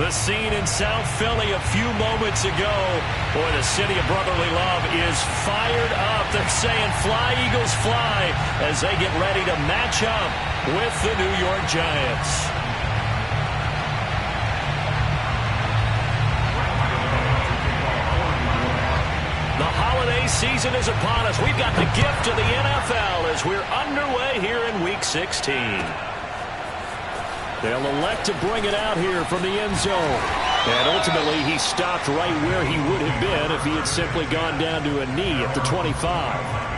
The scene in South Philly a few moments ago. Boy, the city of brotherly love is fired up. They're saying fly, Eagles, fly, as they get ready to match up with the New York Giants. The holiday season is upon us. We've got the gift of the NFL as we're underway here in Week 16. They'll elect to bring it out here from the end zone. And ultimately, he stopped right where he would have been if he had simply gone down to a knee at the 25.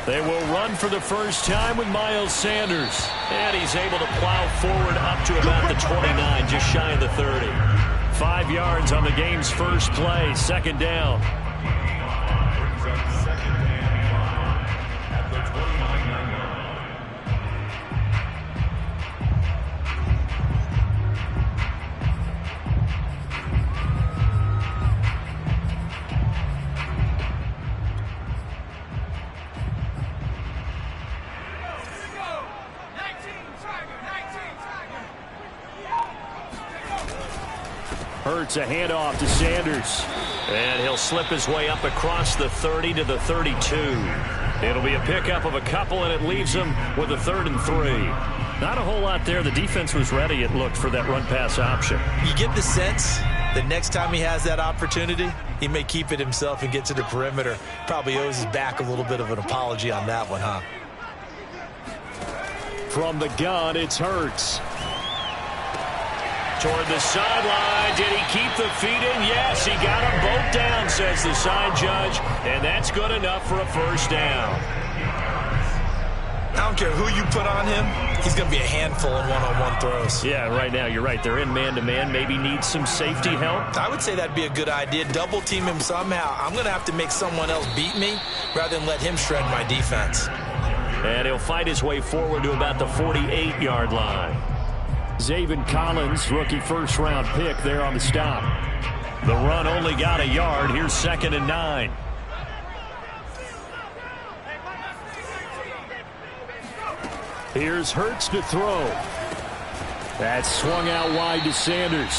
They will run for the first time with Miles Sanders. And he's able to plow forward up to about the 29, just shy of the 30. 5 yards on the game's first play, second down. Hurts a handoff to Sanders. And he'll slip his way up across the 30 to the 32. It'll be a pickup of a couple, and it leaves him with a 3rd and 3. Not a whole lot there. The defense was ready, it looked, for that run-pass option. You get the sense that next time he has that opportunity, he may keep it himself and get to the perimeter. Probably owes his back a little bit of an apology on that one, huh? From the gun, it's Hurts. Toward the sideline. Did he keep the feet in? Yes, he got them both down, says the side judge. And that's good enough for a first down. I don't care who you put on him. He's going to be a handful in one-on-one throws. Yeah, right now, you're right. They're in man-to-man. Maybe needs some safety help. I would say that'd be a good idea. Double team him somehow. I'm going to have to make someone else beat me rather than let him shred my defense. And he'll fight his way forward to about the 48-yard line. Zaven Collins, rookie first-round pick there on the stop. The run only got a yard. Here's 2nd and 9. Here's Hurts to throw. That's swung out wide to Sanders.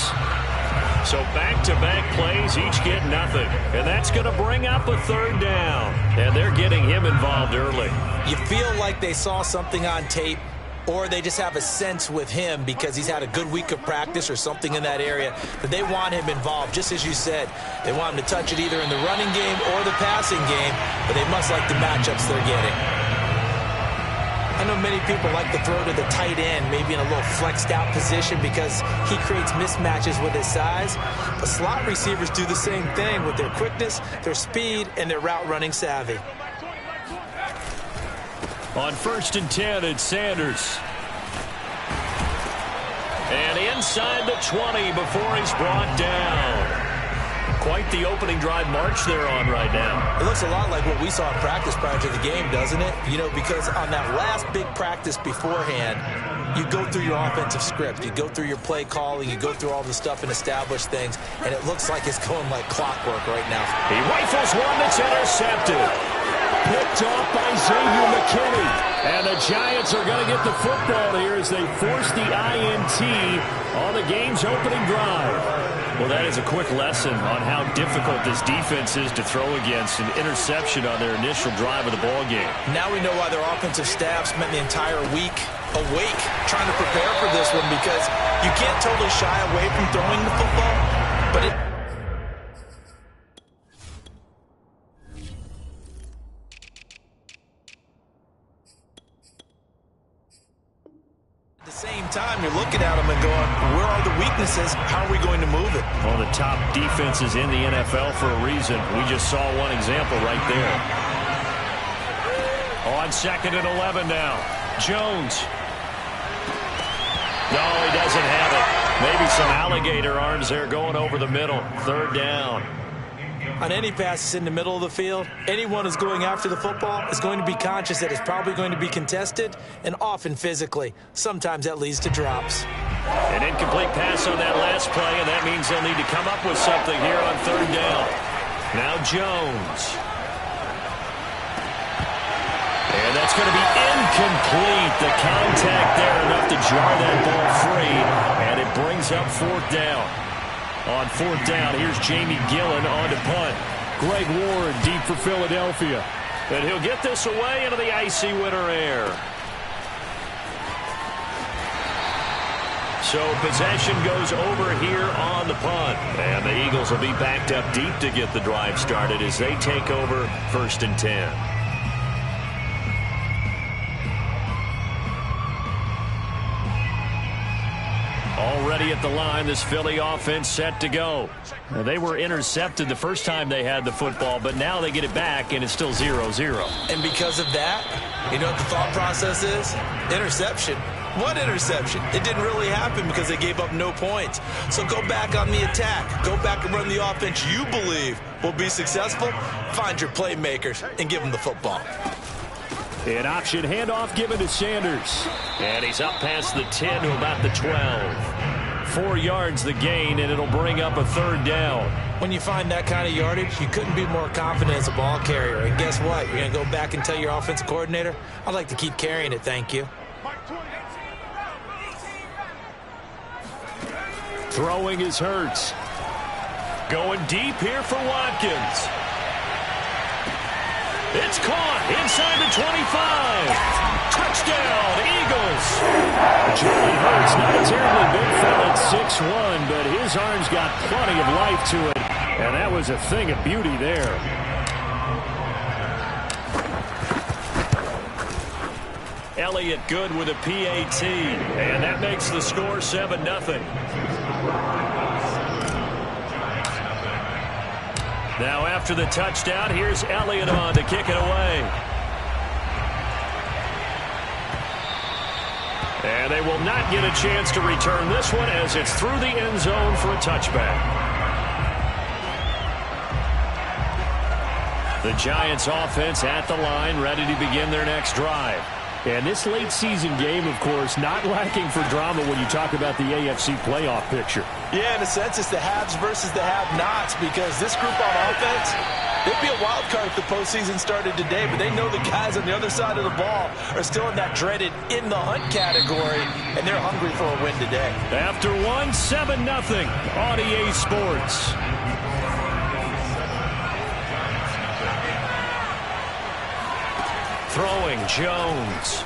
So back-to-back plays, each get nothing. And that's going to bring up a 3rd down. And they're getting him involved early. You feel like they saw something on tape, or they just have a sense with him because he's had a good week of practice or something in that area that they want him involved. Just as you said, they want him to touch it either in the running game or the passing game, but they must like the matchups they're getting. I know many people like to throw to the tight end, maybe in a little flexed out position because he creates mismatches with his size. But slot receivers do the same thing with their quickness, their speed, and their route running savvy. On 1st and 10, it's Sanders. And inside the 20 before he's brought down. Quite the opening drive march they're on right now. It looks a lot like what we saw in practice prior to the game, doesn't it? You know, because on that last big practice beforehand, you go through your offensive script. You go through your play calling. You go through all the stuff and establish things. And it looks like it's going like clockwork right now. He rifles one that's intercepted. Picked off by Xavier McKinney. And the Giants are going to get the football here as they force the INT on the game's opening drive. Well, that is a quick lesson on how difficult this defense is to throw against. An interception on their initial drive of the ballgame. Now we know why their offensive staff spent the entire week awake trying to prepare for this one, because you can't totally shy away from throwing the football, but it... At the same time, you're looking at them and going, where are the weaknesses? How are we going to move it? One of the top defenses in the NFL for a reason. We just saw one example right there. On 2nd and 11 now. Jones. No, he doesn't have it. Maybe some alligator arms there going over the middle. 3rd down. On any passes in the middle of the field, anyone who's going after the football is going to be conscious that it's probably going to be contested and often physically. Sometimes that leads to drops. An incomplete pass on that last play, and that means they'll need to come up with something here on third down. Now Jones. And that's going to be incomplete. The contact there enough to jar that ball free, and it brings up fourth down. On fourth down, here's Jamie Gillen on to punt. Greg Ward deep for Philadelphia. And he'll get this away into the icy winter air. So possession goes over here on the punt. And the Eagles will be backed up deep to get the drive started as they take over 1st and 10. Already at the line, this Philly offense set to go. They were intercepted the first time they had the football, but now they get it back, and it's still 0-0. And because of that, you know what the thought process is? Interception. What interception? It didn't really happen because they gave up no points. So go back on the attack. Go back and run the offense you believe will be successful. Find your playmakers and give them the football. An option handoff given to Sanders. And he's up past the 10 to about the 12. 4 yards the gain, and it'll bring up a third down. When you find that kind of yardage, you couldn't be more confident as a ball carrier. And guess what? You're going to go back and tell your offensive coordinator, I'd like to keep carrying it, thank you. Throwing is Hurts. Going deep here for Watkins. It's caught inside the 25. Touchdown, Eagles. Jalen Hurts, not a terribly big fella at 6'1", but his arms got plenty of life to it. And that was a thing of beauty there. Elliott good with a PAT. And that makes the score 7-0. Now after the touchdown, here's Elliott on to kick it away. And they will not get a chance to return this one as it's through the end zone for a touchback. The Giants offense at the line, ready to begin their next drive. And this late season game, of course, not lacking for drama when you talk about the AFC playoff picture. Yeah, in a sense, it's the haves versus the have-nots because this group on offense, they'd be a wild card if the postseason started today, but they know the guys on the other side of the ball are still in that dreaded in-the-hunt category, and they're hungry for a win today. After 7-0 on EA Sports. Throwing, Jones.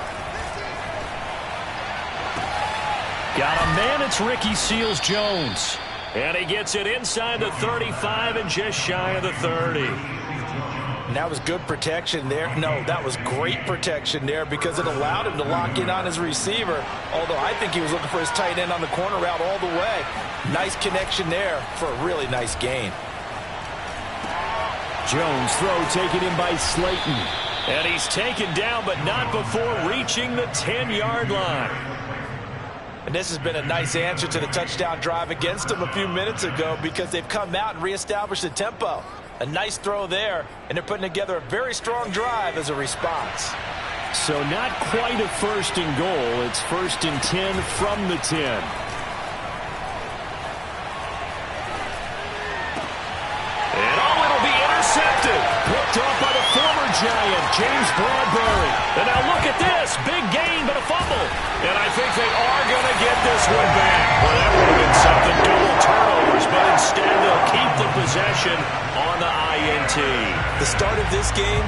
Got a man, it's Ricky Seals-Jones. And he gets it inside the 35 and just shy of the 30. And that was good protection there. No, that was great protection there because it allowed him to lock in on his receiver, although I think he was looking for his tight end on the corner route all the way. Nice connection there for a really nice gain. Jones throw taken in by Slayton. And he's taken down, but not before reaching the 10-yard line. And this has been a nice answer to the touchdown drive against them a few minutes ago because they've come out and reestablished the tempo. A nice throw there, and they're putting together a very strong drive as a response. So not quite a 1st and goal. It's 1st and 10 from the 10. And it'll be intercepted. Picked off by the former Giant, James Bradbury. And now look at this. Big gain, but a fumble. And I think they are going to get this one back. Well, that would have been something. Double turnovers, but instead they'll keep the possession on the INT. The start of this game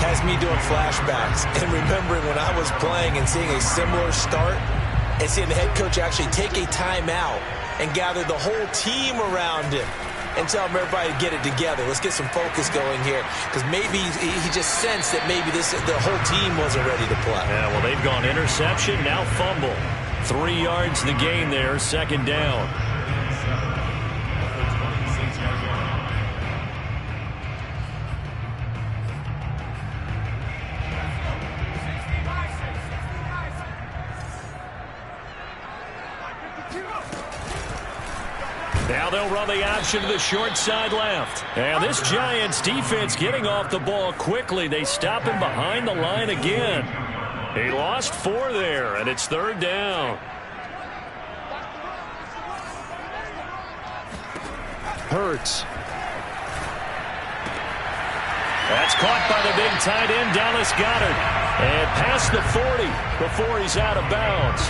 has me doing flashbacks and remembering when I was playing and seeing a similar start and seeing the head coach actually take a timeout and gather the whole team around him and tell them everybody to get it together. Let's get some focus going here because maybe he just sensed that maybe the whole team wasn't ready to play. Yeah, well, they've gone interception, now fumble. 3 yards the gain there, 2nd down. Now Now they'll run the option to the short side left. And this Giants defense getting off the ball quickly. They stop him behind the line again. He lost 4 there, and it's 3rd down. Hurts. That's caught by the big tight end, Dallas Goedert. And past the 40 before he's out of bounds.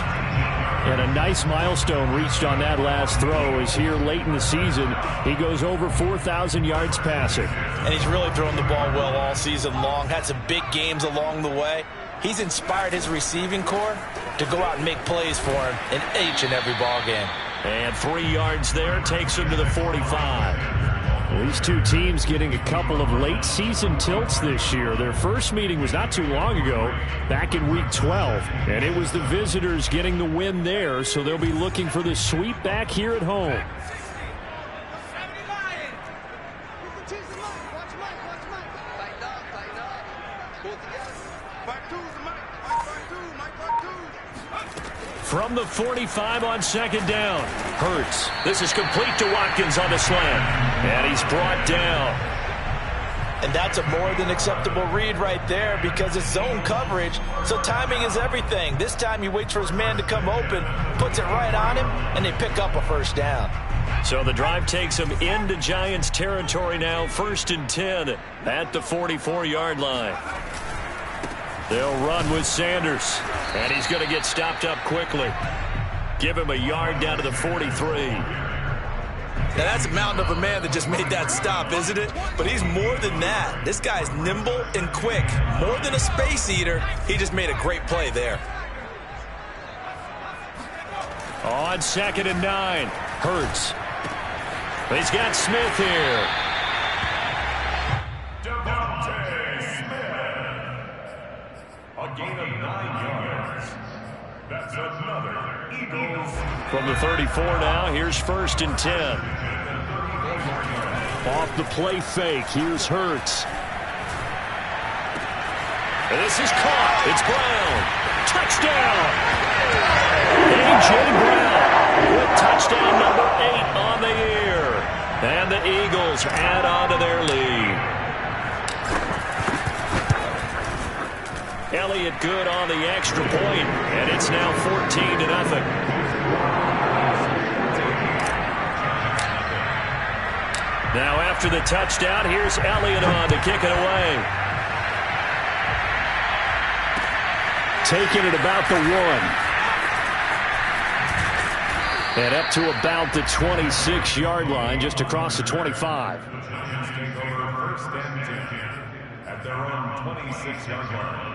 And a nice milestone reached on that last throw as here late in the season, he goes over 4,000 yards passing. And he's really thrown the ball well all season long. Had some big games along the way. He's inspired his receiving corps to go out and make plays for him in each and every ball game. And 3 yards there takes him to the 45. Well, these two teams getting a couple of late season tilts this year. Their first meeting was not too long ago, back in week 12. And it was the visitors getting the win there, so they'll be looking for the sweep back here at home. From the 45 on 2nd down. Hurts. This is complete to Watkins on the slant. And he's brought down. And that's a more than acceptable read right there because it's zone coverage, so timing is everything. This time he waits for his man to come open, puts it right on him, and they pick up a 1st down. So the drive takes him into Giants territory now, 1st and 10 at the 44-yard line. They'll run with Sanders, and he's going to get stopped up quickly. Give him a yard down to the 43. Now that's a mountain of a man that just made that stop, isn't it? But he's more than that. This guy's nimble and quick. More than a space eater, he just made a great play there. On 2nd and 9, Hurts. He's got Smith here. A gain of 9 yards. That's another Eagles. From the 34 now, here's 1st and 10. Off the play fake, here's Hurts. And this is caught. It's Brown. Touchdown! A.J. Brown with touchdown number 8 on the year. And the Eagles add on to their lead. Elliott good on the extra point, and it's now 14-0. Now after the touchdown, here's Elliott on to kick it away. Taking it about the 1. And up to about the 26-yard line, just across the 25. The Giants take over 1st and 10 at their own 26-yard line.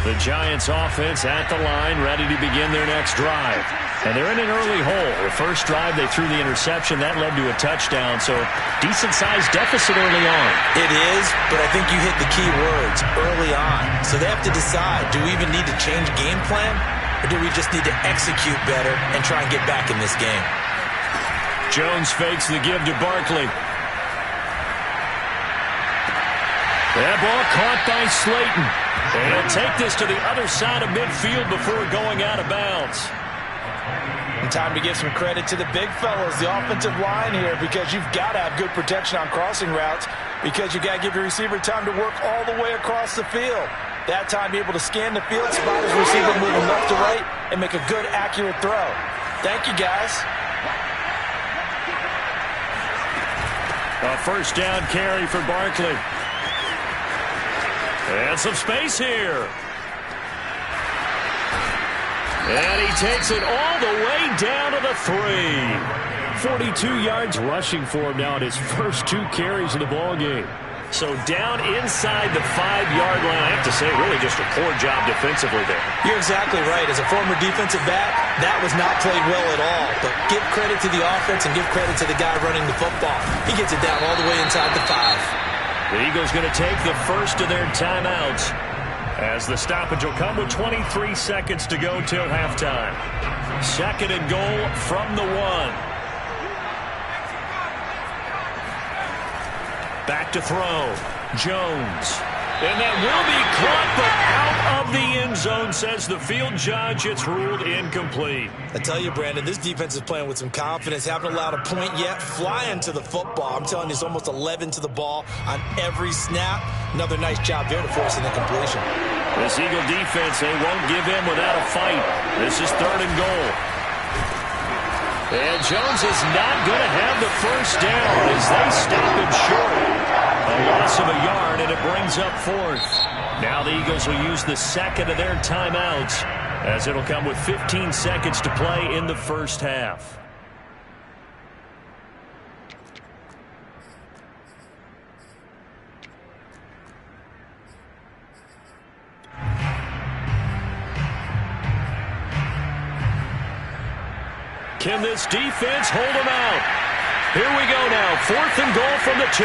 The Giants offense at the line, ready to begin their next drive. And they're in an early hole. The first drive, they threw the interception. That led to a touchdown, so decent-sized deficit early on. It is, but I think you hit the key words, early on. So they have to decide, do we even need to change game plan, or do we just need to execute better and try and get back in this game? Jones fakes the give to Barkley. That ball caught by Slayton. And he'll take this to the other side of midfield before going out of bounds. And time to give some credit to the big fellas, the offensive line here, because you've got to have good protection on crossing routes because you've got to give your receiver time to work all the way across the field. That time, be able to scan the field, spot his receiver moving left to right, and make a good, accurate throw. Thank you, guys. A 1st down carry for Barkley. And some space here. And he takes it all the way down to the 3. 42 yards rushing for him now in his first 2 carries of the ball game. So down inside the 5-yard line. I have to say, really just a poor job defensively there. You're exactly right. As a former defensive back, that was not played well at all. But give credit to the offense and give credit to the guy running the football. He gets it down all the way inside the 5. The Eagles going to take the first of their timeouts as the stoppage will come with 23 seconds to go till halftime. 2nd and goal from the 1. Back to throw. Jones. And that will be caught, but out of the end zone, says the field judge. It's ruled incomplete. I tell you, Brandon, this defense is playing with some confidence. Haven't allowed a point yet. Flying to the football. I'm telling you, it's almost 11 to the ball on every snap. Another nice job there to force an incompletion. This Eagle defense, they won't give in without a fight. This is 3rd and goal. And Jones is not going to have the first down as they stop him short. A loss of a yard, and it brings up 4th. Now the Eagles will use the second of their timeouts as it'll come with 15 seconds to play in the first half. Can this defense hold them out? Here we go now. 4th and goal from the 2.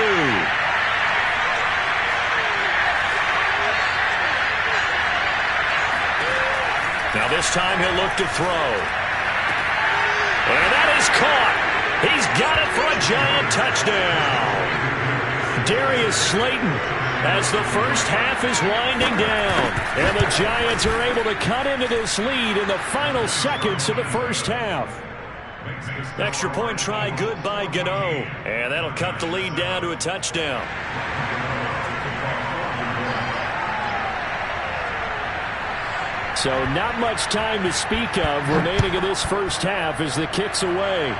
Now this time he'll look to throw. And that is caught. He's got it for a giant touchdown. Darius Slayton as the first half is winding down. And the Giants are able to cut into this lead in the final seconds of the first half. Extra point try good by Gano. And that'll cut the lead down to a touchdown. So not much time to speak of remaining in this first half as the kick's away.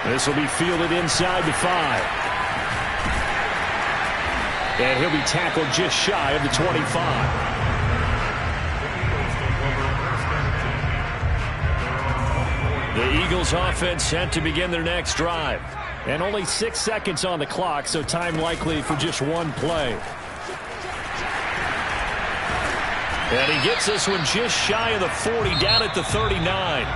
This will be fielded inside the 5. And he'll be tackled just shy of the 25. The Eagles offense set to begin their next drive. And only 6 seconds on the clock, so time likely for just one play. And he gets this one just shy of the 40, down at the 39.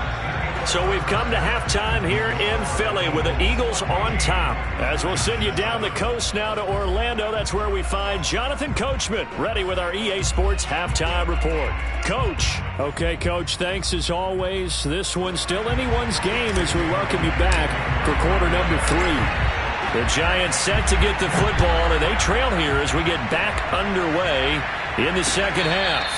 So we've come to halftime here in Philly with the Eagles on top. As we'll send you down the coast now to Orlando, that's where we find Jonathan Coachman, ready with our EA Sports Halftime Report. Coach. Okay, Coach, thanks as always. This one's still anyone's game as we welcome you back for quarter number 3. The Giants set to get the football, and they trail here as we get back underway in the second half.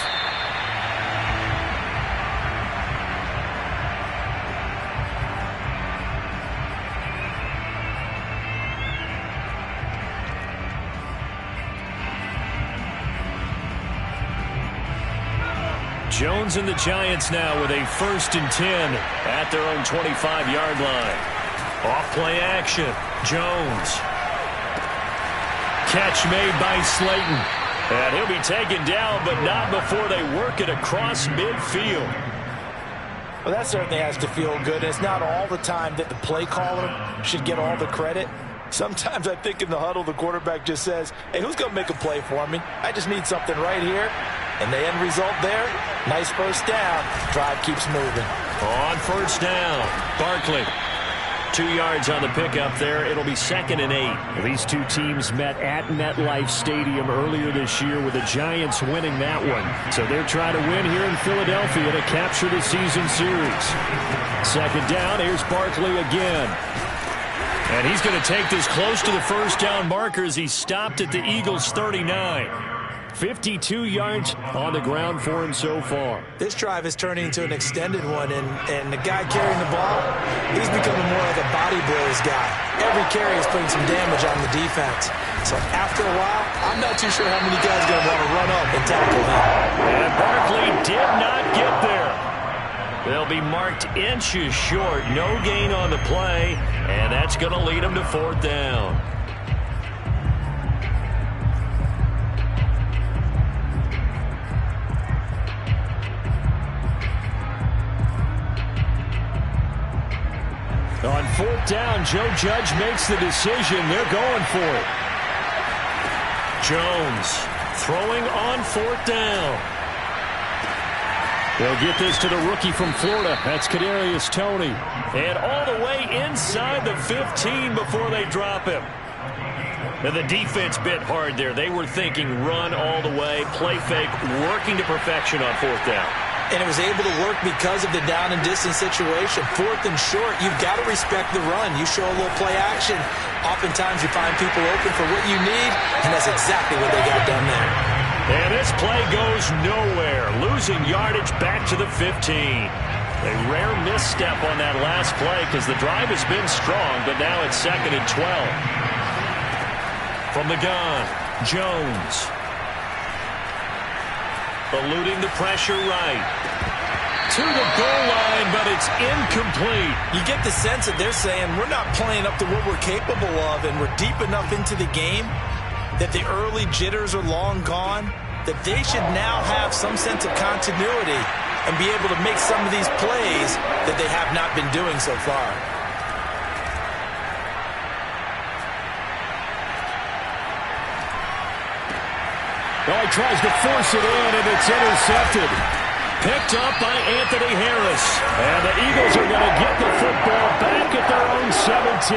Jones and the Giants now with a 1st and 10 at their own 25-yard line. Off play action. Jones. Catch made by Slayton. And he'll be taken down, but not before they work it across midfield. Well, that certainly has to feel good. It's not all the time that the play caller should get all the credit. Sometimes I think in the huddle, the quarterback just says, hey, who's going to make a play for me? I just need something right here. And the end result there, nice first down. Drive keeps moving. On first down, Barkley. 2 yards on the pickup there. It'll be 2nd and 8. These two teams met at MetLife Stadium earlier this year with the Giants winning that one. So they're trying to win here in Philadelphia to capture the season series. 2nd down, here's Barkley again. And he's going to take this close to the first down marker as he stopped at the Eagles' 39. 52 yards on the ground for him so far. This drive is turning into an extended one, and the guy carrying the ball, he's becoming more like a body blows guy. Every carry is putting some damage on the defense. So after a while, I'm not too sure how many guys are going to want to run up and tackle him. And Barkley did not get there. They'll be marked inches short. No gain on the play, and that's going to lead them to 4th down. On 4th down, Joe Judge makes the decision. They're going for it. Jones throwing on 4th down. They'll get this to the rookie from Florida. That's Kadarius Toney. And all the way inside the 15 before they drop him. And the defense bit hard there. They were thinking run all the way, play fake, working to perfection on 4th down. And it was able to work because of the down and distance situation. 4th and short, you've got to respect the run. You show a little play action. Oftentimes you find people open for what you need, and that's exactly what they got done there. And this play goes nowhere. Losing yardage back to the 15. A rare misstep on that last play because the drive has been strong, but now it's 2nd and 12. From the gun, Jones. Eluding the pressure right. To the goal line, but it's incomplete. You get the sense that they're saying we're not playing up to what we're capable of, and we're deep enough into the game that the early jitters are long gone, that they should now have some sense of continuity and be able to make some of these plays that they have not been doing so far. Well, he tries to force it in, and it's intercepted. Picked up by Anthony Harris. And the Eagles are going to get the football back at their own 17.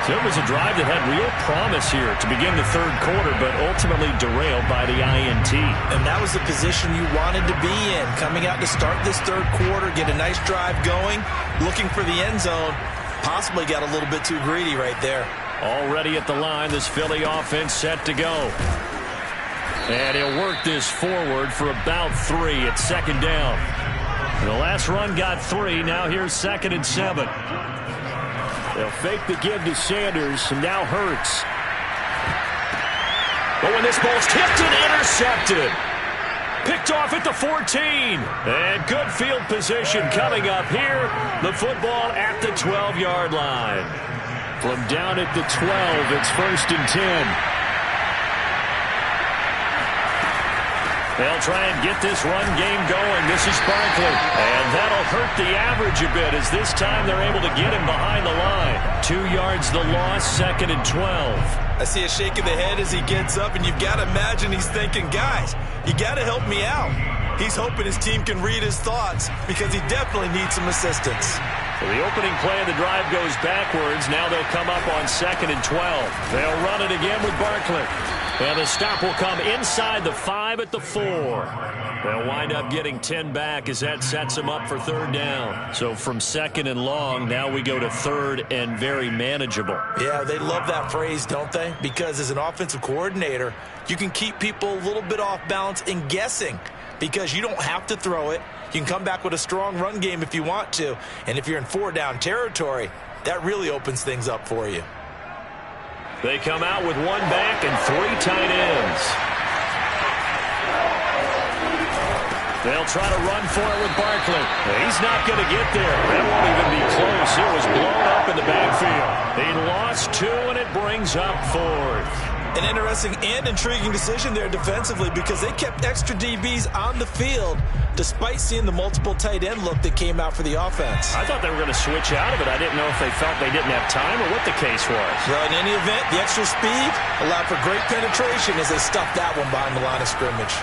So it was a drive that had real promise here to begin the 3rd quarter, but ultimately derailed by the INT. And that was the position you wanted to be in. Coming out to start this 3rd quarter, get a nice drive going, looking for the end zone. Possibly got a little bit too greedy right there. Already at the line, this Philly offense set to go. And he'll work this forward for about 3 at 2nd down. The last run got 3. Now here's 2nd and 7. They'll fake the give to Sanders, and now Hurts. But when this ball's tipped and intercepted. Picked off at the 14. And good field position coming up here. The football at the 12-yard line. From down at the 12, it's 1st and 10. They'll try and get this run game going. This is Barkley. And that'll hurt the average a bit as this time they're able to get him behind the line. 2 yards the loss, 2nd and 12. I see a shake of the head as he gets up, and you've got to imagine he's thinking, guys, you got to help me out. He's hoping his team can read his thoughts because he definitely needs some assistance. So the opening play of the drive goes backwards. Now they'll come up on 2nd and 12. They'll run it again with Barkley. And the stop will come inside the 5 at the 4. They'll wind up getting 10 back as that sets them up for 3rd down. So from 2nd and long, now we go to 3rd and very manageable. Yeah, they love that phrase, don't they? Because as an offensive coordinator, you can keep people a little bit off balance and guessing because you don't have to throw it. You can come back with a strong run game if you want to. And if you're in 4-down territory, that really opens things up for you. They come out with 1 back and 3 tight ends. They'll try to run for it with Barkley. He's not going to get there. That won't even be close. It was blown up in the backfield. He lost 2, and it brings up 4th. An interesting and intriguing decision there defensively because they kept extra DBs on the field despite seeing the multiple tight end look that came out for the offense. I thought they were going to switch out of it. I didn't know if they felt they didn't have time or what the case was. Well, in any event, the extra speed allowed for great penetration as they stuffed that one behind the line of scrimmage.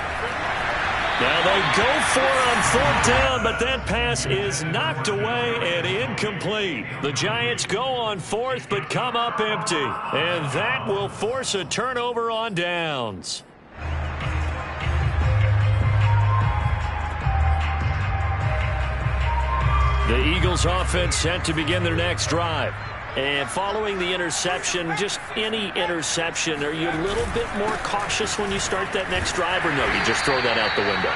Now they go for it on 4th down, but that pass is knocked away and incomplete. The Giants go on 4th, but come up empty. And that will force a turnover on downs. The Eagles offense set to begin their next drive. And following the interception, just any interception, are you a little bit more cautious when you start that next drive, or no, you just throw that out the window?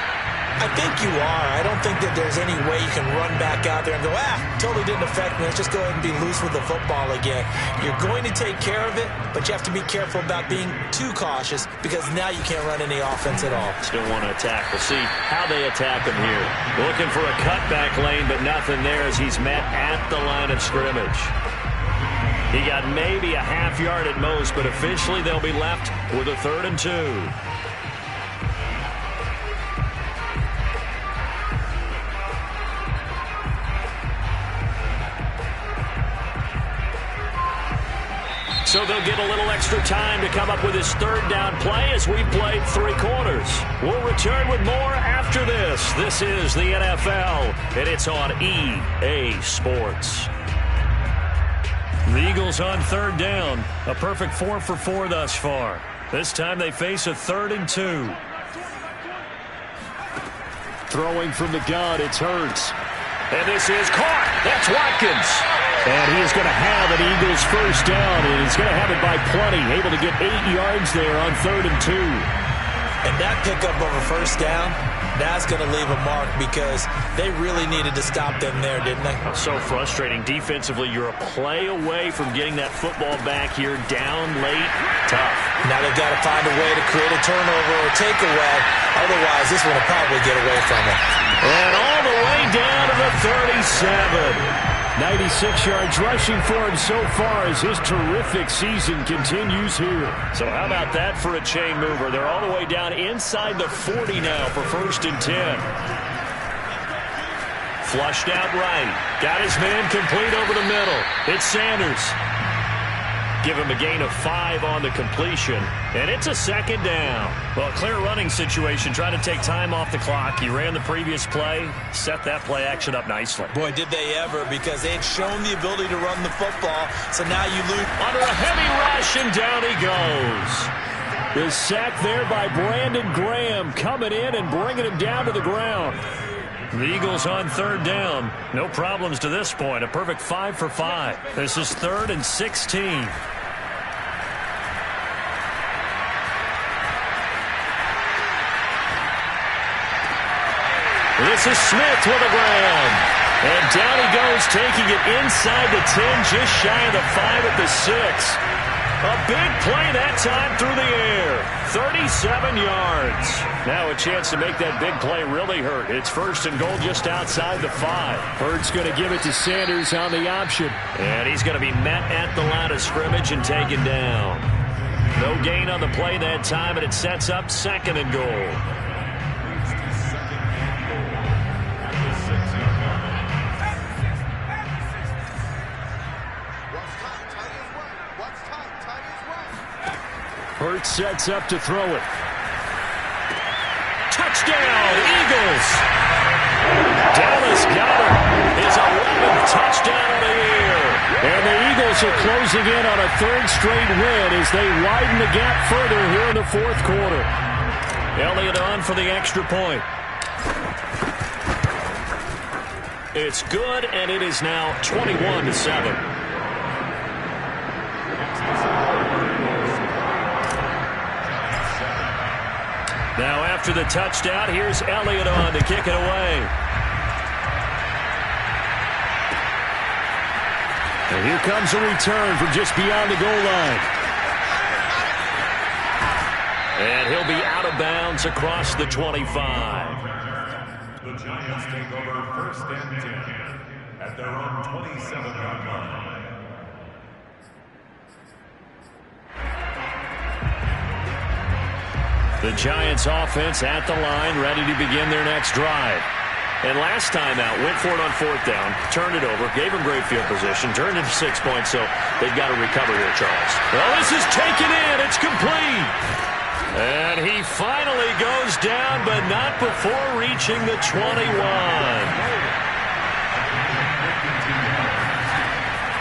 I think you are. I don't think that there's any way you can run back out there and go, totally didn't affect me. Let's just go ahead and be loose with the football again. You're going to take care of it, but you have to be careful about being too cautious because now you can't run any offense at all. Still want to attack. We'll see how they attack him here. Looking for a cutback lane, but nothing there as he's met at the line of scrimmage. He got maybe a half yard at most, but officially they'll be left with a 3rd and 2. So they'll get a little extra time to come up with his 3rd down play as we played 3 quarters. We'll return with more after this. This is the NFL, and it's on EA Sports. The Eagles on 3rd down. A perfect 4 for 4 thus far. This time they face a 3rd and 2. Throwing from the gun, it's Hurts. And this is caught. That's Watkins. And he is going to have an Eagles first down, and he's going to have it by plenty. Able to get 8 yards there on 3rd and 2. And that pickup of a first down, that's going to leave a mark because they really needed to stop them there, didn't they? So frustrating. Defensively, you're a play away from getting that football back here down late. Tough. Now they've got to find a way to create a turnover or takeaway. Otherwise, this one will probably get away from them. And all the way down to the 37. 96 yards rushing for him so far as his terrific season continues here. So how about that for a chain mover? They're all the way down inside the 40 now for 1st and 10. Flushed out right. Got his man complete over the middle. It's Sanders. Give him a gain of 5 on the completion. And it's a 2nd down. Well, clear running situation. Trying to take time off the clock. He ran the previous play. Set that play action up nicely. Boy, did they ever, because they had shown the ability to run the football. So now you lose. Under a heavy rush, and down he goes. The sack there by Brandon Graham coming in and bringing him down to the ground. The Eagles on 3rd down. No problems to this point. A perfect 5 for 5. This is 3rd and 16. This is Smith with a grab. And down he goes, taking it inside the 10, just shy of the 5 at the 6. A big play that time through the air. 37 yards. Now a chance to make that big play really hurt. It's 1st and goal just outside the 5. Hurts going to give it to Sanders on the option. And he's going to be met at the line of scrimmage and taken down. No gain on the play that time, and it sets up 2nd and goal. Hurts sets up to throw it. Touchdown, Eagles! Dallas Goedert, his 11th touchdown of the year. And the Eagles are closing in on a 3rd straight win as they widen the gap further here in the 4th quarter. Elliott on for the extra point. It's good, and it is now 21-7. Now after the touchdown, here's Elliott on to kick it away. And here comes a return from just beyond the goal line. And he'll be out of bounds across the 25. The Giants take over 1st and 10 at their own 27-yard line. The Giants offense at the line, ready to begin their next drive. And last time out, went for it on 4th down, turned it over, gave him great field position, turned it to 6 points, so they've got to recover here, Charles. Well, this is taken in. It's complete. And he finally goes down, but not before reaching the 21.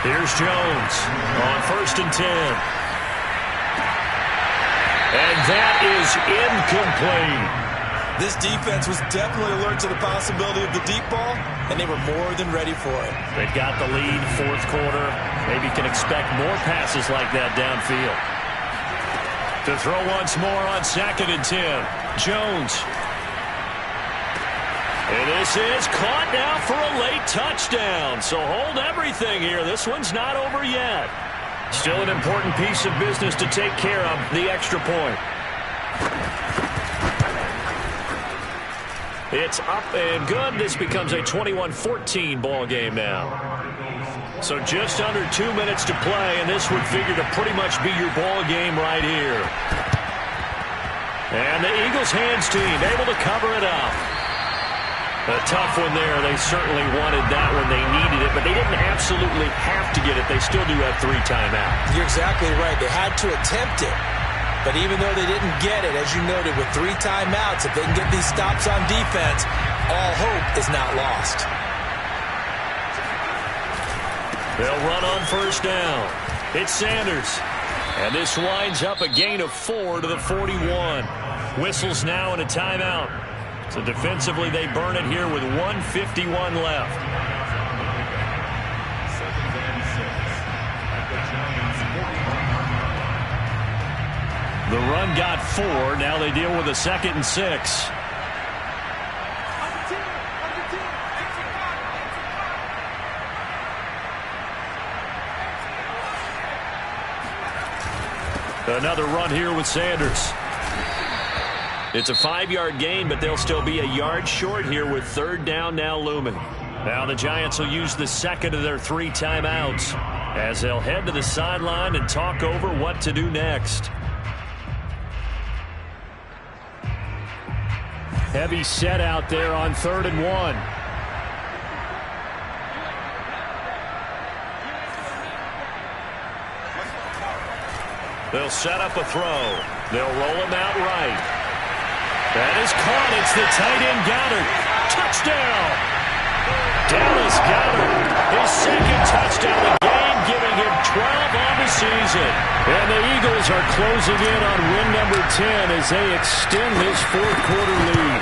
Here's Jones on 1st and 10. And that is incomplete. This defense was definitely alert to the possibility of the deep ball, and they were more than ready for it. They've got the lead, 4th quarter. Maybe can expect more passes like that downfield. To throw once more on 2nd and 10. Jones. And this is caught now for a late touchdown. So hold everything here. This one's not over yet. Still an important piece of business to take care of, the extra point. It's up and good. This becomes a 21-14 ball game now. So just under 2 minutes to play, and this would figure to pretty much be your ball game right here. And the Eagles hands team able to cover it up. A tough one there. They certainly wanted that when they needed it, but they didn't absolutely have to get it. They still do have 3 timeouts. You're exactly right. They had to attempt it. But even though they didn't get it, as you noted, with 3 timeouts, if they can get these stops on defense, all hope is not lost. They'll run on 1st down. It's Sanders. And this winds up a gain of 4 to the 41. Whistles now in a timeout. So defensively, they burn it here with 1:51 left. The run got 4. Now they deal with a 2nd and 6. Another run here with Sanders. It's a 5-yard gain, but they'll still be a yard short here with 3rd down now looming. Now the Giants will use the 2nd of their 3 timeouts as they'll head to the sideline and talk over what to do next. Heavy set out there on 3rd and 1. They'll set up a throw. They'll roll him out right. That is caught. It's the tight end Goddard. Touchdown! Dallas Goddard, his 2nd touchdown of the game, giving him 12 on the season. And the Eagles are closing in on win number 10 as they extend this 4th quarter lead.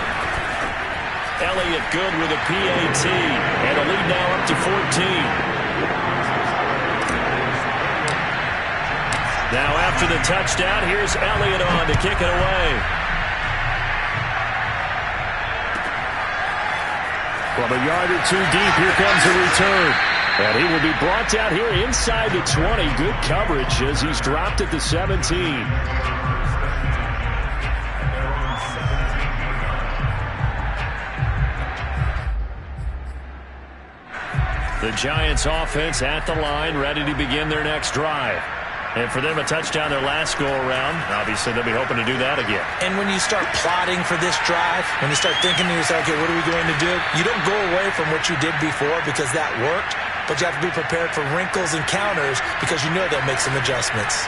Elliott good with a PAT, and a lead now up to 14. Now after the touchdown, here's Elliott on to kick it away. From a yard or 2 deep, here comes a return. And he will be brought down here inside the 20. Good coverage as he's dropped at the 17. The Giants offense at the line, ready to begin their next drive. And for them, a touchdown their last go-around. Obviously, they'll be hoping to do that again. And when you start plotting for this drive, when you start thinking to yourself, okay, what are we going to do? You don't go away from what you did before because that worked, but you have to be prepared for wrinkles and counters because you know they'll make some adjustments.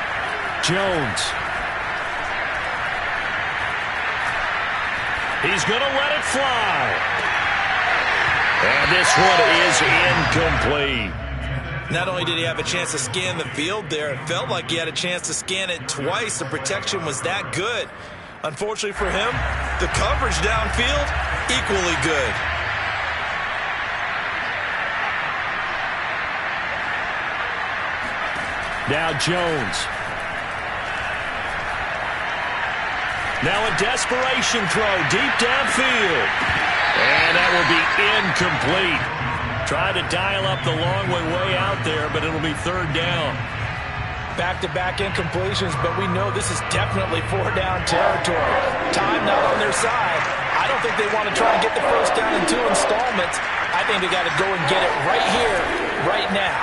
Jones. He's going to let it fly. And this one is incomplete. Not only did he have a chance to scan the field there, it felt like he had a chance to scan it twice. The protection was that good. Unfortunately for him, the coverage downfield, equally good. Now Jones. Now a desperation throw deep downfield. And that will be incomplete. Try to dial up the long way out there, but it'll be 3rd down. Back-to-back incompletions, but we know this is definitely 4-down territory. Time not on their side. I don't think they want to try and get the 1st down in 2 installments. I think they got to go and get it right here, right now.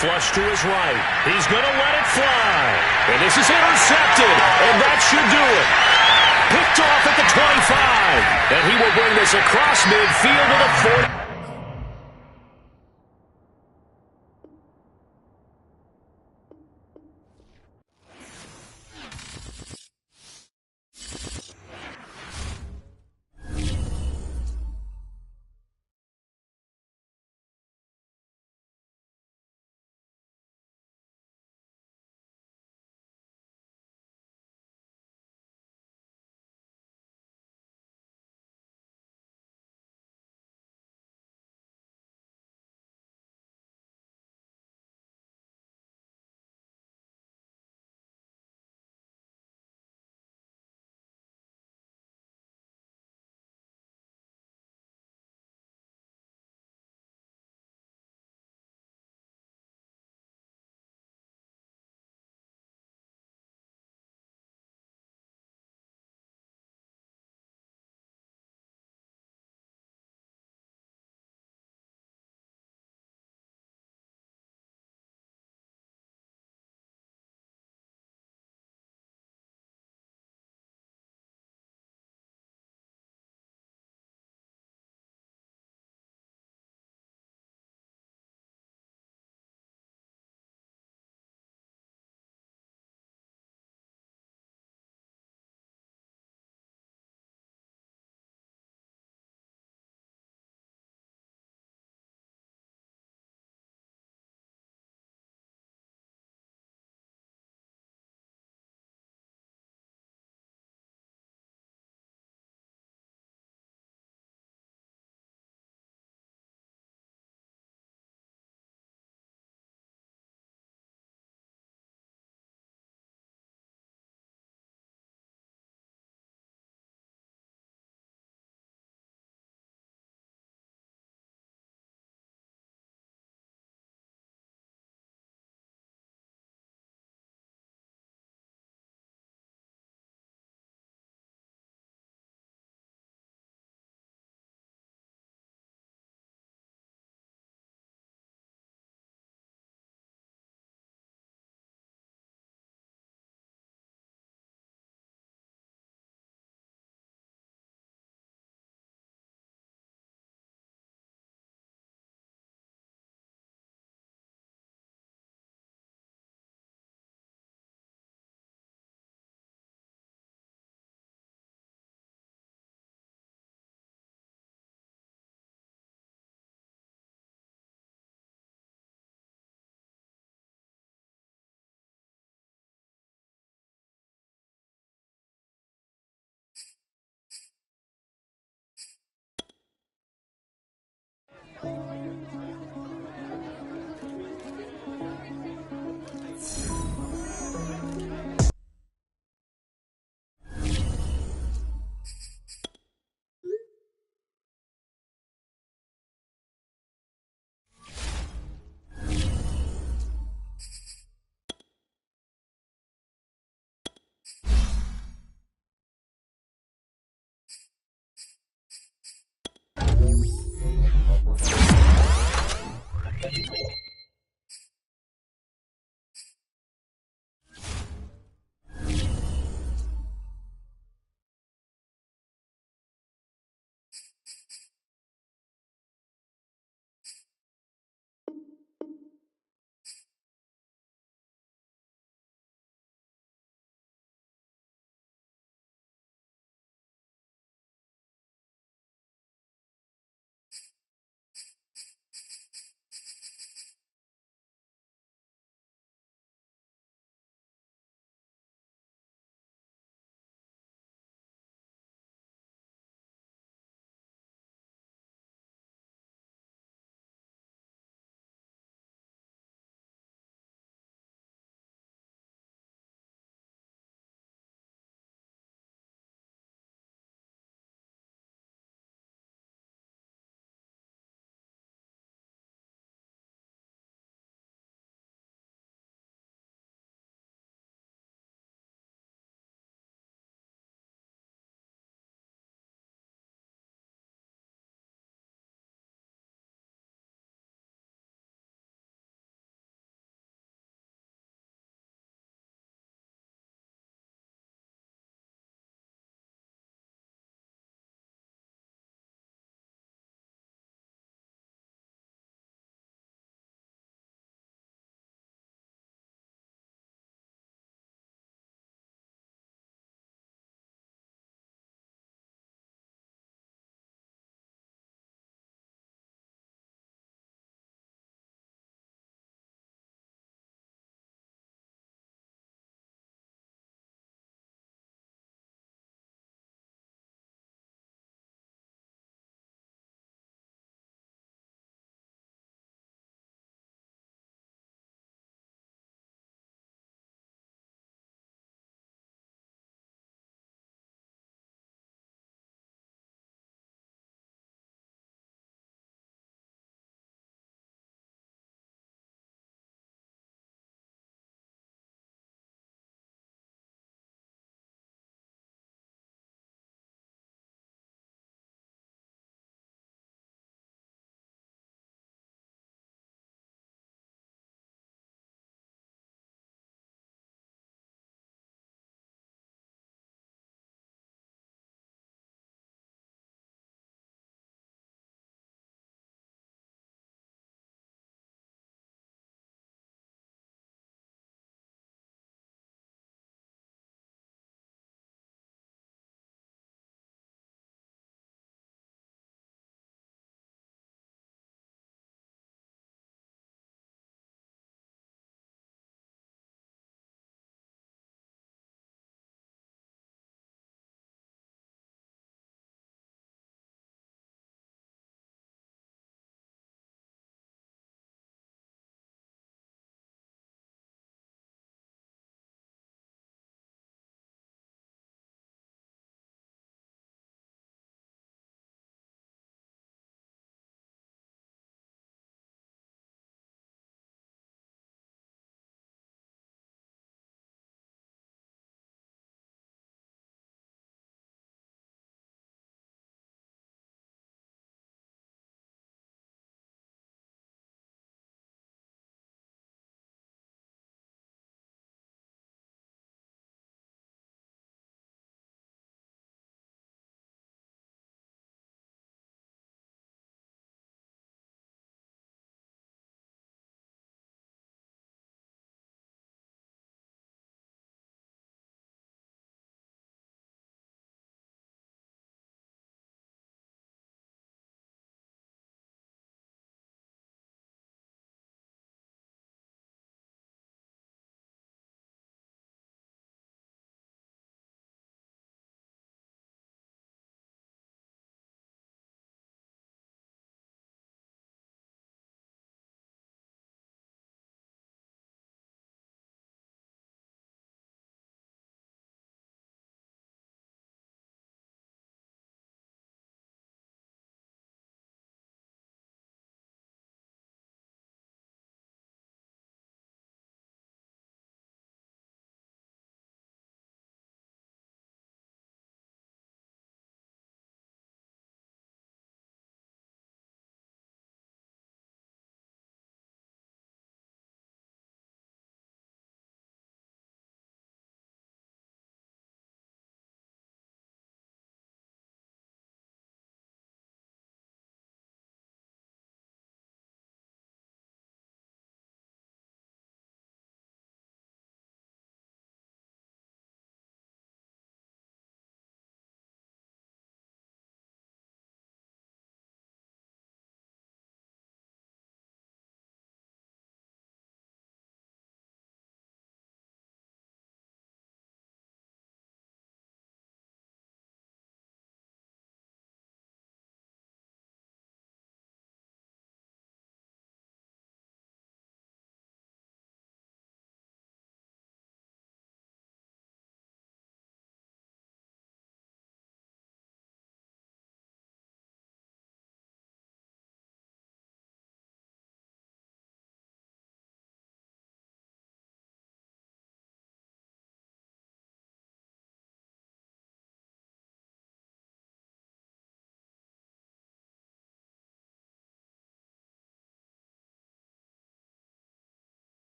Flush to his right. He's going to let it fly. And this is intercepted, and that should do it. Picked off at the 25, and he will bring this across midfield to the 40.